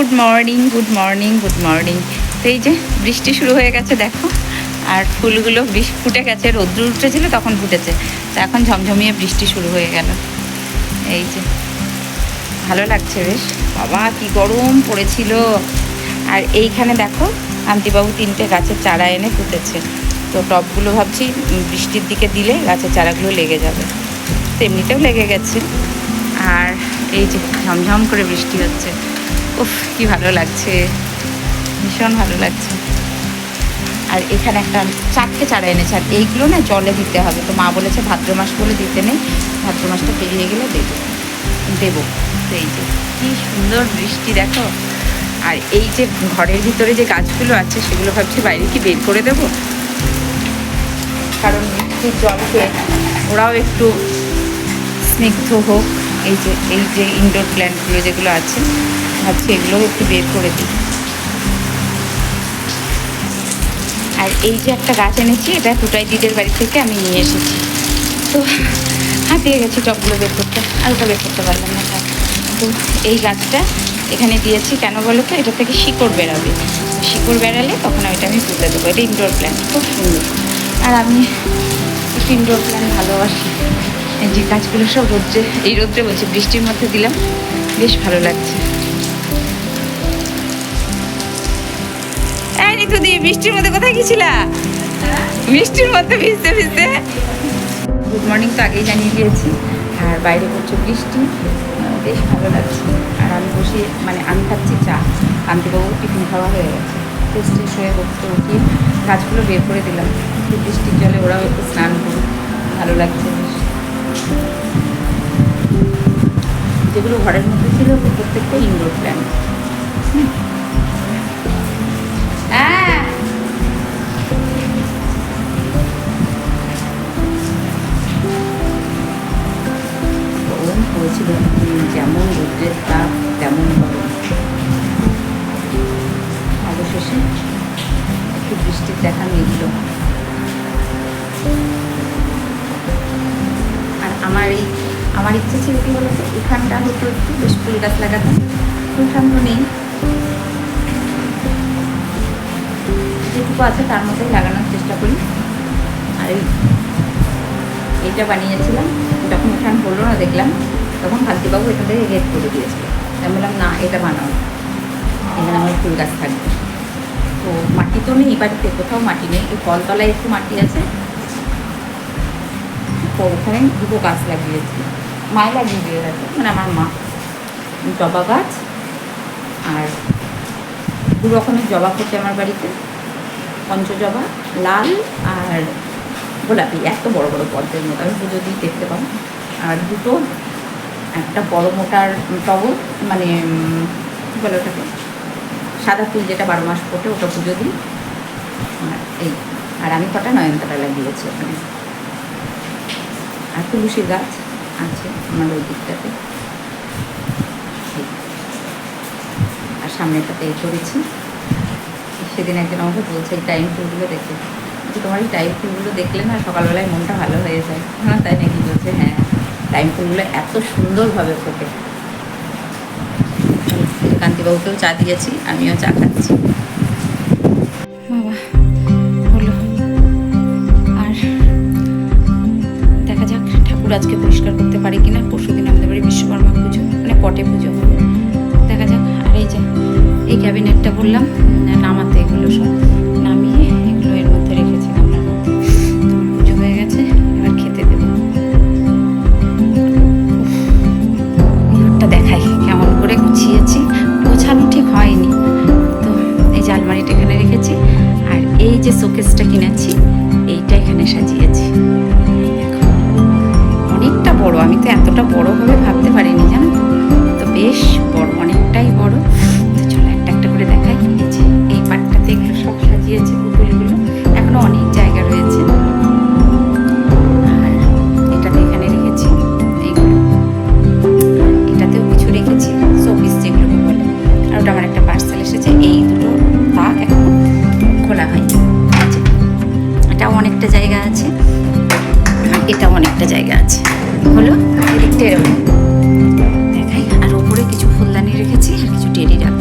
Good morning good morning good morning. তো এই যে বৃষ্টি শুরু হয়ে গেছে দেখো, আর ফুলগুলো ফুটে গেছে, রৌদ্র উঠেছিল তখন ফুটেছে, তো এখন ঝমঝমিয়ে বৃষ্টি শুরু হয়ে গেল। এই যে ভালো লাগছে বেশ। বাবা কি গরম পড়েছিল। আর এইখানে দেখো আন্টিবাবু 3টে গাছের চারা এনে পুঁতেছে, তো টবগুলো ভাবছি বৃষ্টির দিকে দিলে গাছের চারাগুলো লেগে যাবে, তো এমনিতেও লেগে গেছে। আর এই যে ঝমঝম করে বৃষ্টি হচ্ছে, উফ কি ভালো লাগছে, ভীষণ ভালো লাগছে। আর এখানে একটা 4টে চারা এনেছে, আর এইগুলো না জলে দিতে হবে, তো মা বলেছে ভাদ্র মাস বলে দিতে নেই, ভাদ্র মাসটা পেরিয়ে গেলে দেবো। তো এই যে কী সুন্দর বৃষ্টি দেখো। আর এই যে ঘরের ভিতরে যে গাছগুলো আছে সেগুলো ভাবছি বাইরে কি বের করে দেবো, কারণ বৃষ্টির জলকে ওরাও একটু স্নিগ্ধ হোক। এই যে ইনডোর প্ল্যান্টগুলো যেগুলো আছে ভাবছি এগুলোও একটু বের করে দিই। আর এই যে একটা গাছ এনেছি, এটা টুটাই দিদের বাড়ি থেকে আমি নিয়ে এসেছি, তো হাঁপিয়ে গেছি টবগুলো বের করতে, আর ওটা বের করতে পারলাম না। তো এই গাছটা এখানে দিয়েছি কেন বলো তো, এটা থেকে শিকড় বেরাবে, শিকড় বেরালে তখন ওইটা আমি পুঁতে দেবো। এটা ইনডোর প্ল্যান্ট, খুব সুন্দর। আর আমি একটু ইনডোর প্ল্যান্ট ভালোবাসি। এই যে গাছগুলো সব রোদ্রে বলছি বৃষ্টির মধ্যে দিলাম, বেশ ভালো লাগছে। ঋতু দি বৃষ্টির মধ্যে কোথায় গেছিলা? বৃষ্টির মধ্যে ভিজতে ভিজতে। গুড মর্নিং তো আগেই জানিয়ে দিয়েছি। আর বাইরে পড়ছে বৃষ্টি, বেশ ভালো লাগছে। আর আমি বসে আমি খাচ্ছি চা, কান্তিবাবু টিফিন খাওয়া হয়ে গেছে, টেস্টে শুয়ে বসতে উঠিয়ে গাছগুলো বের করে দিলাম, বৃষ্টির জলে ওরাও একটু স্নান করুক, ভালো লাগছে বেশ। যেগুলো ঘরের মধ্যে ছিল প্রত্যেকটা ইনডোর প্ল্যান্ট। গরম পড়েছিল, যেমন রোদ্রের তাপ তেমন গরম। অবশেষে একটু বৃষ্টির দেখা মিলল। আর আমার ইচ্ছে ছিল কি বলতো, উঠানটা হতো একটু বেশ ফুল গাছ লাগাতাম, উঠান তো নেই, যেটুকু আছে তার মধ্যেই লাগানোর চেষ্টা করি। আর এইটা বানিয়েছিলাম যখন উঠান হলো না দেখলাম, তখন কান্তিবাবু এখান থেকে গেট করে দিয়েছিল। আমি বললাম না, এটা বানাও, এখানে আমার ফুল গাছ থাকবে। তো মাটি তো নেই বাড়িতে, কোথাও মাটি নেই, এই কলতলায় একটু মাটি আছে, তো ওখানে 2টো গাছ লাগিয়েছি, মায় লাগিয়ে দিয়ে গেছে, আমার মা। জবা গাছ, আর 2 রকমের জবা ফোটে আমার বাড়িতে, পঞ্চজবা, লাল আর গোলাপি, এত বড় বড় পদ্মের মতো, আমি পুজো দিয়ে দেখতে পাবো। আর 2টো, একটা বড় মোটার টগর, কী বলে ওটাকে, সাদা ফুল যেটা 12 মাস ফোটে, ওটা পুজো দিই। আর আমি কটা নয়নতারা লাগিয়েছি ওখানে। আর তুলসী গাছ আছে আমার ওই দিকটাতে, আর সামনেটাতে করেছি। সেদিন একজন আমাকে বলছে এই টাইম ফুলগুলো দেখে, তোমার এই টাইম ফুলগুলো দেখলে না সকালবেলায় মনটা ভালো হয়ে যায়। হ্যাঁ তাই নাকি? বলছে হ্যাঁ, টাইম ফুলগুলো এত সুন্দরভাবে ফোটে। কান্তিবাবুকেও চা দিয়েছি, আমিও চা খাচ্ছি। বাবা হলো, আর দেখা যাক ঠাকুর আজকে পরিষ্কার করতে পারি কিনা। পরশুদিন আমাদের বাড়ি বিশ্বকর্মা পুজো, পটে পুজো হবে, দেখা যাক। আর এই ক্যাবিনেটটা বললাম নামাতে, এগুলো সব নামিয়ে এগুলো এর মধ্যে রেখেছিলাম, পুজো হয়ে গেছে, এবার খেতে দেবো। ঘরটা দেখাই কেমন করে গুছিয়েছি, গোছানো ঠিক হয়নি। তো এই যে আলমারিটা এখানে রেখেছি, আর এই যে শোকেসটা কিনেছি এইটা এখানে সাজিয়েছি। দেখো অনেকটা বড়, আমি তো এতটা বড় হবে ভাবতে পারিনি, জানো তো বেশ বড়, অনেকটাই বড়। তো চলো একটা একটা করে দেখাই। এই যে এই পাটটাতে এগুলো সব সাজিয়েছে, পুতুলগুলো এখনো অনেক জায়গা রয়েছে। আর এটাতে এখানে রেখেছি এইগুলো, এটাতেও কিছু রেখেছি, শোপিস যেগুলোকে বলে। আর ওটা আমার একটা পার্সেল এসেছে, এই 2টো তাক এখন খোলা হয়নি। এটাও অনেকটা জায়গা আছে, এটাও অনেকটা জায়গা আছে, হলো এদিকটা এরকম দেখাই। আর ওপরে কিছু ফুলদানি রেখেছি, আর কিছু টেডি রাখা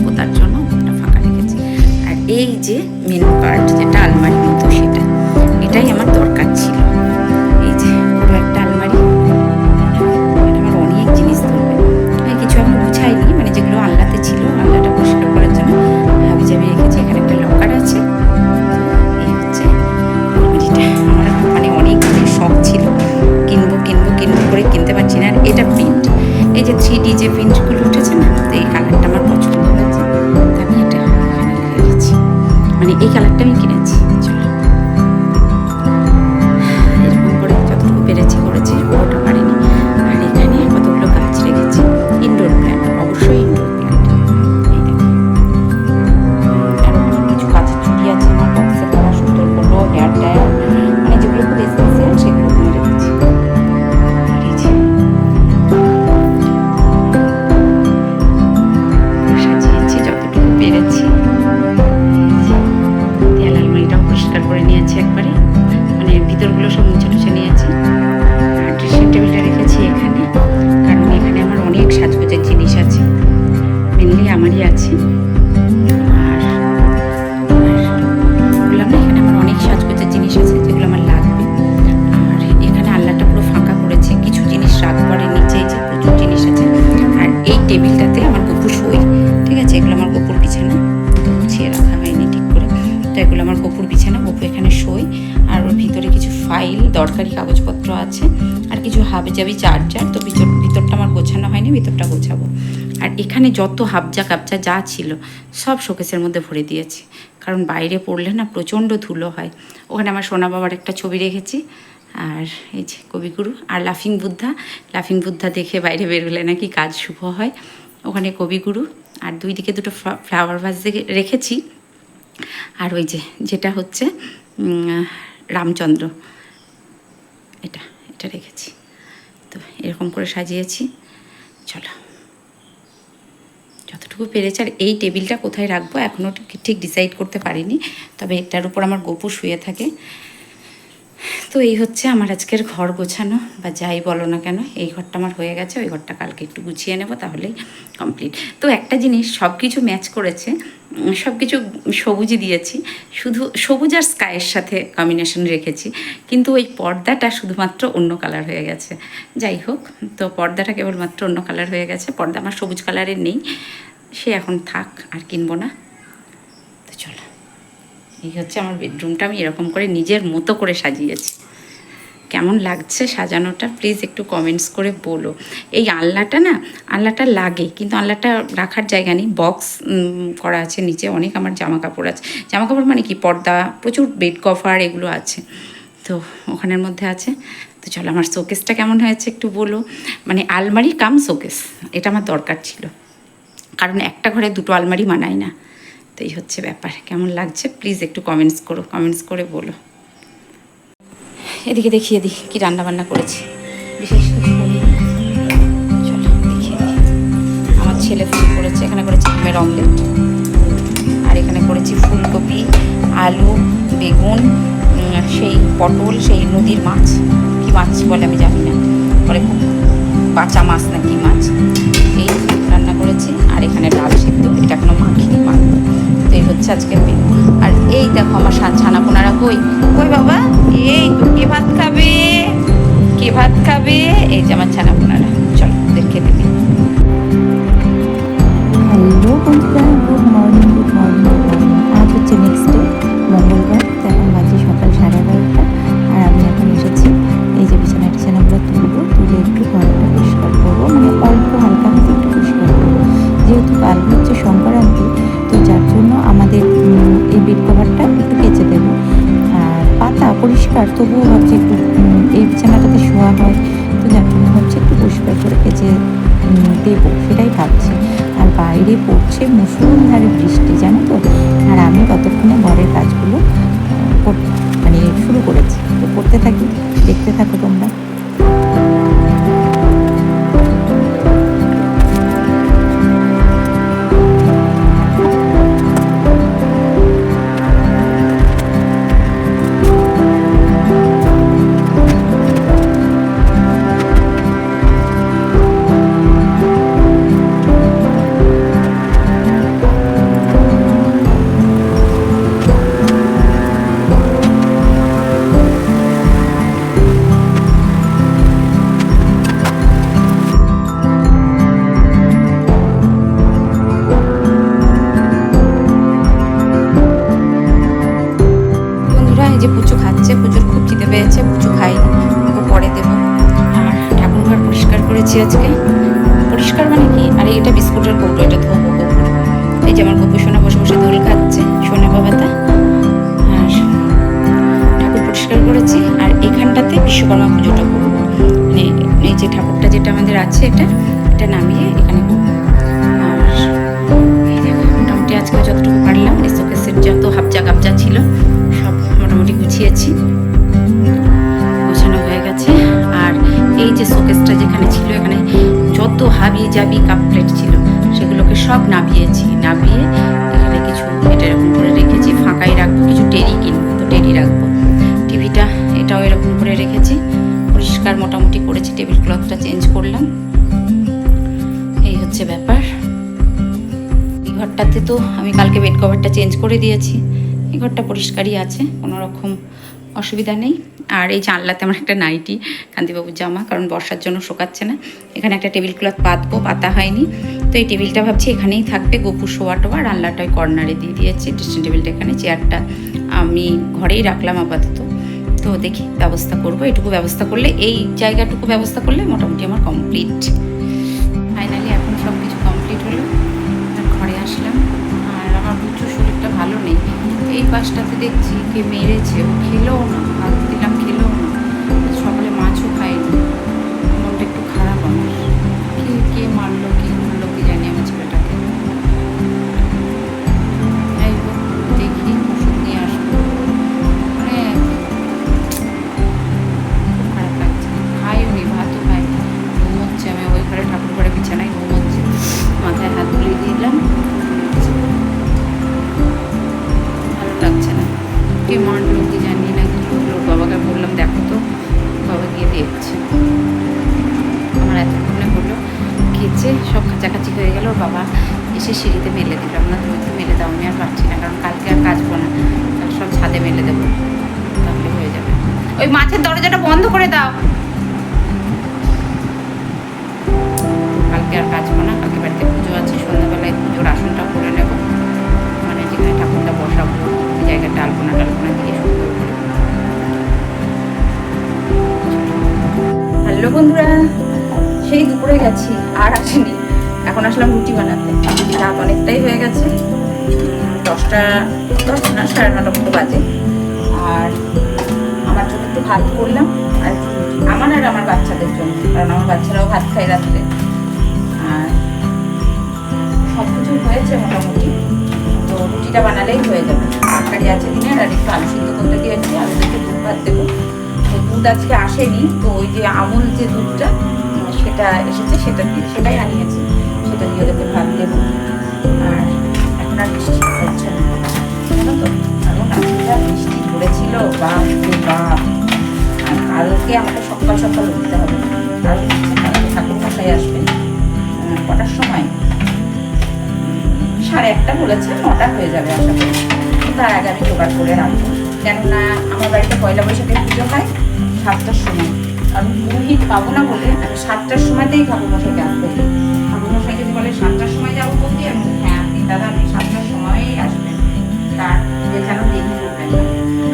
আমারই আছে। বললাম না এখানে আমার অনেক সাজগোজের জিনিস আছে যেগুলো আমার লাগবে। আর এখানে আলনাটা পুরো ফাঁকা করেছি, কিছু জিনিস রাখবো, আর নিচে যে প্রচুর জিনিস আছে। আর এই টেবিলটাতে আমার গপু শোয়, ঠিক আছে? এগুলো আমার গপুর বিছানা, তো গুছিয়ে রাখা হয়নি ঠিক করে। তো এগুলো আমার গপুর বিছানা, গপু এখানে শোয়। আর ওর ভিতরে কিছু ফাইল, দরকারি কাগজপত্র আছে, আর কিছু হাবিজাবি চার্জার। তো ভিতরটা আমার গোছানো হয়নি, ভিতরটা গোছাবো। আর এখানে যত হাবজা কাবজা যা ছিল সব শোকেসের মধ্যে ভরে দিয়েছি, কারণ বাইরে পড়লে না প্রচণ্ড ধুলো হয়। ওখানে আমার সোনা বাবার একটা ছবি রেখেছি, আর এই যে কবিগুরু আর লাফিং বুদ্ধা। লাফিং বুদ্ধা দেখে বাইরে বেরোলে নাকি কাজ শুভ হয়। ওখানে কবিগুরু, আর দুই দিকে দুটো ফ্লাওয়ার ভাস রেখেছি। আর ওই যে যেটা হচ্ছে রামচন্দ্র, এটা রেখেছি। তো এরকম করে সাজিয়েছি। চলো, যতটুকু পেরেছি। আর এই টেবিলটা কোথায় রাখবো এখনও ঠিক ডিসাইড করতে পারিনি, তবে এটার উপর আমার গপু শুয়ে থাকে। তো এই হচ্ছে আমার আজকের ঘর গোছানো, বা যাই বলো না কেন। এই ঘরটা আমার হয়ে গেছে, ওই ঘরটা কালকে একটু গুছিয়ে নেব, তাহলেই কমপ্লিট। তো একটা জিনিস, সব কিছু ম্যাচ করেছে, সব কিছু সবুজই দিয়েছি, শুধু সবুজ আর স্কাইয়ের সাথে কম্বিনেশন রেখেছি, কিন্তু ওই পর্দাটা শুধুমাত্র অন্য কালার হয়ে গেছে। যাই হোক, তো পর্দাটা কেবলমাত্র অন্য কালার হয়ে গেছে। পর্দা আমার সবুজ কালারের নেই, সে এখন থাক, আর কিনবো না। তো চলো, এই হচ্ছে আমার বেডরুমটা। আমি এরকম করে নিজের মতো করে সাজিয়েছি। কেমন লাগছে সাজানোটা প্লিজ একটু কমেন্টস করে বলো। এই আলনাটা লাগে, কিন্তু আলনাটা রাখার জায়গা নেই, বক্স করা আছে নিচে। অনেক আমার জামা কাপড় আছে, জামা কাপড় মানে কি, পর্দা, প্রচুর বেড কভার, এগুলো আছে, তো ওখানের মধ্যে আছে। তো চলো, আমার শোকেসটা কেমন হয়েছে একটু বলো, মানে আলমারি কাম শোকেস, এটা আমার দরকার ছিল, কারণ একটা ঘরে দুটো আলমারি মানায় না। তো এই হচ্ছে ব্যাপার। কেমন লাগছে প্লিজ একটু কমেন্টস করে বলো। এদিকে দেখিয়ে দিই কী রান্নাবান্না করেছি, বিশেষ কিছু করি। চলো দেখিয়ে দিই। আমার ছেলে ফুল করেছে, এখানে করেছি ডিমের অমলেট, আর এখানে করেছি ফুলকপি, আলু, বেগুন, সেই পটল, সেই নদীর মাছ, কি মাছ বলে আমি জানি না, পরে খুব বাঁচা মাছ না কি মাছ, এই রান্না করেছি। আর এখানে ডাল সিদ্ধ, এটা এখনো মাখিনি, মাখবো। তো এই হচ্ছে আজকের মেনু। আর এই দেখো আমার ছানাপোনারা কই বাবা, এই তো কে ভাত খাবে, এই যে আমার ছানাপোনারা, চলো ওদের খেতে দিই। হ্যালো বন্ধুরা, গুড মর্নিং। আজ হচ্ছে নেক্সট ডে, মঙ্গলবার। তো এখন বাজে সকাল 11:30, আর আমি এখন এসেছি এই যে বিছানাগুলো তুলে একটু ঘরটা পরিষ্কার করবো, মানে অল্প হালকা হাতে একটু পরিষ্কার করবো। যেহেতু কাল হচ্ছে সংক্রান্তি, তো যার জন্য আমাদের এই বেড কভারটা একটু কেচে দেবো। আর পাতা পরিষ্কার, তবুও ভাবছি একটু এই বিছানাটাতে শোয়া হয়, তো যার জন্য হচ্ছে একটু পরিষ্কার করে কেচে দেবো, সেটাই ভাবছি। আর বাইরে পড়ছে মুষলধারে বৃষ্টি, জানো তো। আর আমি ততক্ষণে ঘরের কাজগুলো মানে শুরু করেছি, তো করতে থাকি, দেখতে থাকো তোমরা। যে পুচু খাচ্ছে, পুচুর খুব খিদে পেয়েছে, পুচু খাইনি, ওকে পরে দেবো। আর ঠাকুরঘর পরিষ্কার করেছি আজকে, পরিষ্কার মানে কি, আর এটা বিস্কুটের কৌটো, এটা ধোবো কৌটো। এই যে আমার গপু সোনা বসে বসে দোল খাচ্ছে, সোনা বাবাটা। আর ঠাকুর পরিষ্কার করেছি, আর এখানটাতে বিশ্বকর্মা পুজোটা করবো, মানে এই যে ঠাকুরটা যেটা আমাদের আছে, এটা নামিয়ে এখানে করবো। আর এই দেখো, মোটামুটি আজকে যতটুকু পারলাম, এই শোকেসের যত হাবজা গাবজা ছিল সব মোটামুটি গুছিয়েছি, গোছানো হয়ে গেছে। আর এই যে শোকেসটা যেখানে ছিল, এখানে যত হাবি জাবি কাপ প্লেট ছিল সেগুলোকে সব নাবিয়ে এখানে কিছু এটা এরকম করে রেখেছি, ফাঁকাই রাখবো, কিছু টেরি কিনবো, তো টেরি রাখবো। টিভিটা এটাও এরকম করে রেখেছি, পরিষ্কার মোটামুটি করেছি, টেবিল ক্লথটা চেঞ্জ করলাম। এই হচ্ছে ব্যাপার। ঘরটাতে তো আমি কালকে বেড কভারটা চেঞ্জ করে দিয়েছি, এই ঘরটা পরিষ্কারই আছে, কোনো রকম অসুবিধা নেই। আর এই জানলাতে আমার একটা নাইটি কান্তিবাবুর জামা, কারণ বর্ষার জন্য শোকাচ্ছে না। এখানে একটা টেবিল ক্লথ পাতবো, পাতা হয়নি, তো এই টেবিলটা ভাবছি এখানেই থাকবে, গোপুর শোয়া টোয়া। রান্নাটা ওই কর্নারে দিয়ে দিয়েছি, ড্রেসিং টেবিলটা এখানে, চেয়ারটা আমি ঘরেই রাখলাম আপাতত। তো দেখি ব্যবস্থা করবো, এটুকু ব্যবস্থা করলে, এই জায়গাটুকু ব্যবস্থা করলে মোটামুটি আমার কমপ্লিট। ফাইনালি এখন সব কিছু কমপ্লিট হলো, ঘরে আসলাম। আর আমার প্রচুর শরীরটা ভালো নেই, এই পাশটাতে দেখছি কে মেরেছে, ও খেলেও না, হাত দিলাম খেলেও না, সকালে মাছও খায়নি, মনটা একটু খারাপ আমার। কে মারলো কি জানি আমার ছেলেটাকে। যাই হোক, দেখি ওষুধ নিয়ে আসবো। মানে খুব খারাপ লাগছে, খাইও নি, ভাতও খাই, ঘুম হচ্ছে। আমি ওই ঘরে ঠাকুর ঘরে বিছানায় ঘুম হচ্ছে, মাথায় হাত তুলে দিলাম, ভালো লাগছে না। কে মারলো কি জানি না, কি হলো। বাবাকে বললাম দেখো তো, বাবা গিয়ে দেখছে। আমার এতক্ষণে হলো, খেয়েছে, সব কাছাকাছি হয়ে গেল। বাবা এসে সিঁড়িতে মেলে দিলাম, না তুমি তো মেলে দাও, আমি আর পারছি না, কারণ কালকে আর কাচবো না, কাল সব ছাদে মেলে দেবো, তাহলে হয়ে যাবে। ওই মাছের দরজাটা বন্ধ করে দাও। কালকে আর কাচবো না, কালকে বাড়িতে পুজো আছে, সন্ধ্যাবেলায় পুজোর আসনটা করে নেব, মানে যেখানে ঠাকুরটা বসাবো ওই জায়গাটা আলপনা দিয়ে সুন্দর করে। হ্যালো বন্ধুরা, সেই দুপুরে গেছি, আর আসেনি। এখন আসলাম রুটি বানাতে, রাত অনেকটাই হয়ে গেছে, 10টা না 9:30 মতো বাজে। আর আমার জন্য একটু ভাত করলাম, আর আমার আর আমার বাচ্চাদের জন্য, কারণ আমার বাচ্চারাও ভাত খায় রাত্রে। আর সব কিছু হয়েছে মোটামুটি, তো রুটিটা বানালেই হয়ে যাবে। তরকারি আছে দিনের, আর একটু আলু সিদ্ধ করতে দিয়েছি, আলু থেকে দুধ ভাত দেবো। তো দুধ আজকে আসেনি, তো ওই যে আমুল যে দুধটা সেটা এসেছে, সেটাই আনিয়েছি, সেটা দিয়ে ওদেরকে ভাত দেবো। আর এখন আর বৃষ্টি হচ্ছে না, জানো তো, কারণ আজকে যা বৃষ্টি ধরেছিল, বাপ রে বাপ। আর কালকে আমাকে সকাল সকাল উঠতে হবে, কারণ কালকে ঠাকুর মশাই আসবেন। কটার সময়? 1:30 বলেছে, 9টা হয়ে যাবে আশা করি। তার আগে আমি জোগাড় করে রাখবো, কেননা আমার বাড়িতে পয়লা বৈশাখের পুজো হয় 7টার সময়। কারণ পুরোহিত পাবো না বলে আমি 7টার সময়তেই ঠাকুরমশাইকে আসবো। ঠাকুরমশাই যদি বলে 7টার সময় যাবো বলতে, আমি হ্যাঁ আপনি দাদা আপনি 7টার সময়ই আসবেন, তার যে যেন দেরি করবেন না,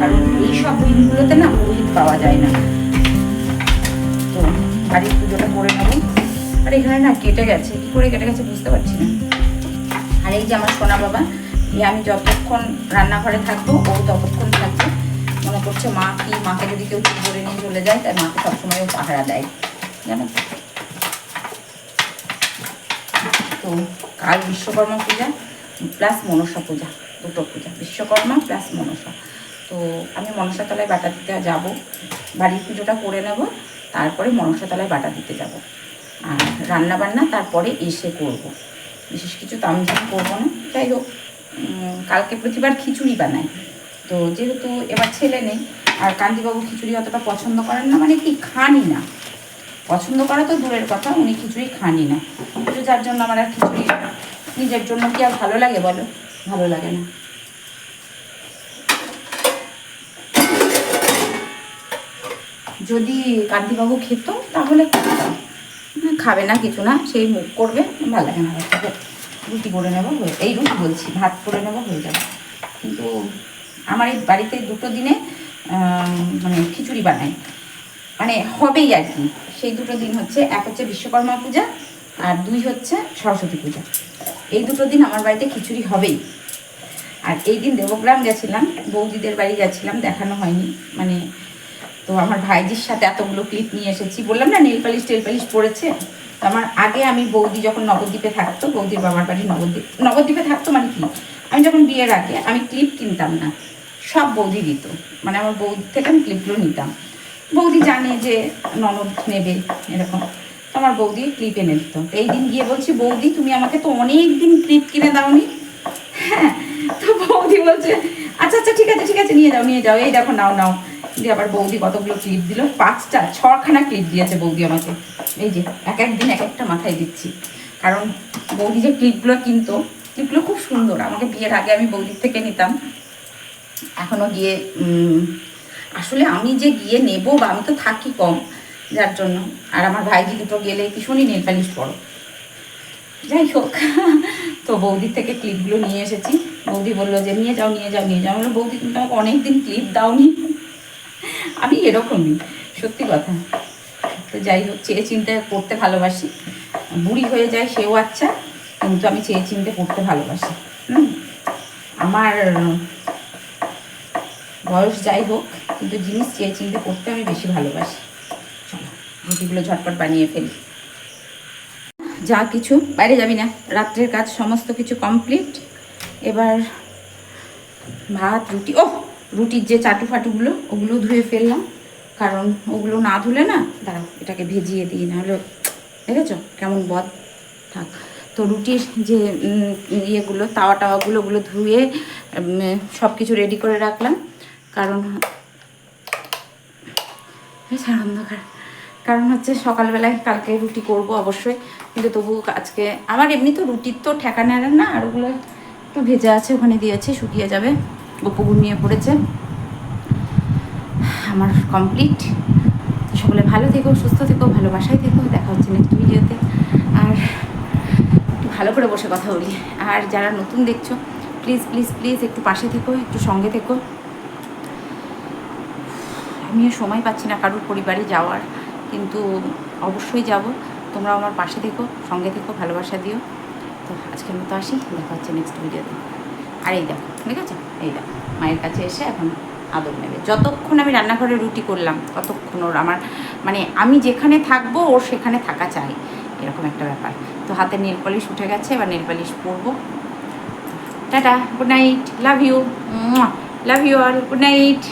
কারণ এইসব দিনগুলোতে না পুরোহিত পাওয়া যায় না। তো বাড়ির পুজোটা করে নেবো। আর এখানে না কেটে গেছে, কি করে কেটে গেছে বুঝতে পারছি না। আর এই যে আমার সোনা বাবা, আমি যতক্ষণ রান্নাঘরে থাকবো ও ততক্ষণ থাকবে। মনে করছে মাকে যদি কেউ চুপ করে নিয়ে চলে যায়, তাই মাকে সবসময় ও পাহারা দেয়, জানো। তো কাল বিশ্বকর্মা পূজা প্লাস মনসা পূজা, দুটো পূজা, বিশ্বকর্মা প্লাস মনসা। তো আমি মনসাতলায় বাটা দিতে যাব, বাড়ির পুজোটা করে নেব, তারপরে মনসাতলায় বাটা দিতে যাব। আর রান্নাবান্না তারপরে এসে করব, বিশেষ কিছু তামঝাম করবো না। যাই হোক, কালকে প্রতিবার খিচুড়ি বানাই, তো যেহেতু এবার ছেলে নেই, আর কান্তিবাবু খিচুড়ি অতটা পছন্দ করেন না, মানে কি খানই না, পছন্দ করা তো দূরের কথা, উনি খিচুড়ি খানই না। তো যার জন্য আমার আর খিচুড়ি নিজের জন্য কি আর ভালো লাগে বলো, ভালো লাগে না। যদি কান্তিবাবু খেত তাহলে খাবে না, কিছু না, সেই মুখ করবে, ভালো লাগে না। রুটি করে নেবো, এই রুটি বলছি, ভাত করে নেবো, হয়ে যাবে। কিন্তু আমার এই বাড়িতে দুটো দিনে মানে খিচুড়ি বানাই, মানে হবেই আর কি। সেই দুটো দিন হচ্ছে, এক হচ্ছে বিশ্বকর্মা পূজা, আর 2 হচ্ছে সরস্বতী পূজা। এই দুটো দিন আমার বাড়িতে খিচুড়ি হবেই। আর এই দিন দেবগ্রাম গেছিলাম, বৌদিদের বাড়ি গেছিলাম, দেখানো হয়নি মানে। তো আমার ভাইজির সাথে এতগুলো ক্লিপ নিয়ে এসেছি, বললাম না নেল পালিশ পড়েছে। তো আমার আগে আমি বৌদি যখন নবদ্বীপে থাকতো, বৌদির বাবার বাড়ি নবদ্বীপে থাকতো, মানে কি, আমি যখন বিয়ের আগে আমি ক্লিপ কিনতাম না, সব বৌদি দিত, মানে আমার বৌদির থেকে আমি ক্লিপগুলো নিতাম। বৌদি জানে যে ননদ নেবে এরকম, তো আমার বৌদি ক্লিপ এনে দিত। এই দিন গিয়ে বলছি, বৌদি তুমি আমাকে তো অনেক দিন ক্লিপ কিনে দাওনি। হ্যাঁ, তো বৌদি বলছে আচ্ছা আচ্ছা ঠিক আছে নিয়ে যাও, এই দেখো নাও। দিয়ে আবার বৌদি কতগুলো ক্লিপ দিল, 6খানা ক্লিপ দিয়েছে বৌদি আমাকে। এই যে এক একদিন এক একটা মাথায় দিচ্ছি, কারণ বৌদি যে ক্লিপগুলো কিনতো ক্লিপগুলো খুব সুন্দর, আমাকে বিয়ের আগে আমি বৌদির থেকে নিতাম, এখনও গিয়ে আসলে আমি যে গিয়ে নেবো বা আমি তো থাকি কম যার জন্য, আর আমার ভাইজি দুটো গেলে ভীষণই নেল পালিশ পড়ো, যাই হোক। তো বৌদির থেকে ক্লিপগুলো নিয়ে এসেছি। বৌদি বললো যে নিয়ে যাও নিয়ে যাও নিয়ে যাও। বললো বৌদি তুমি আমাকে অনেকদিন ক্লিপ দাওনি। আমি এরকমই, সত্যি কথা। তো যাই হোক, চেয়ে চিনতে পড়তে ভালোবাসি। বুড়ি হয়ে যায় সেও আচ্ছা, কিন্তু আমি চেয়ে চিনতে পড়তে ভালোবাসি। আমার বয়স যাই হোক, কিন্তু জিনিস চেয়ে চিনতে পড়তে আমি বেশি ভালোবাসি। চলো রুটিগুলো ঝটপট বানিয়ে ফেলি। যা কিছু, বাইরে যাবি না, রাত্রের কাজ সমস্ত কিছু কমপ্লিট। এবার ভাত রুটি, রুটির যে চাটু ফাটুগুলো ওগুলো ধুয়ে ফেললাম, কারণ ওগুলো না ধুলে না, দাঁড়াও এটাকে ভিজিয়ে দিই, নাহলে দেখেছো কেমন বদ থাক। তো রুটির যে ইয়েগুলো তাওয়া টাওয়াগুলো ওগুলো ধুয়ে সব কিছু রেডি করে রাখলাম, কারণ অন্ধকার, কারণ হচ্ছে সকালবেলায় কালকে রুটি করব অবশ্যই, কিন্তু তবু আজকে আমার এমনি তো রুটির তো ঠেকানো না, আর ওগুলো একটু ভেজা আছে ওখানে দিয়েছে, শুকিয়ে যাবে। গপু ঘুমিয়ে পড়েছে, আমার কমপ্লিট। সকলে ভালো থেকো, সুস্থ থেকো, ভালোবাসায় থেকো। দেখা হচ্ছে নেক্সট ভিডিওতে। আর একটু ভালো করে বসে কথা বলি। আর যারা নতুন দেখছো প্লিজ প্লিজ প্লিজ একটু পাশে থেকো, একটু সঙ্গে থেকো। আমিও সময় পাচ্ছি না কারোর পরিবারে যাওয়ার, কিন্তু অবশ্যই যাব। তোমরা আমার পাশে থেকো, সঙ্গে থেকো, ভালোবাসা দিও। তো আজকের মতো আসি, দেখা হচ্ছে নেক্সট ভিডিওতে। আর এই দেখো, ঠিক আছে, এই দেখো মায়ের কাছে এসে এখন আদর নেবে। যতক্ষণ আমি রান্নাঘরে রুটি করলাম ততক্ষণ ওর আমার মানে আমি যেখানে থাকবো ওর সেখানে থাকা চাই, এরকম একটা ব্যাপার। তো হাতে নেল পলিশ উঠে গেছে, এবার নেল পলিশ পরবো। Tata, good night, love you, love you all, good night.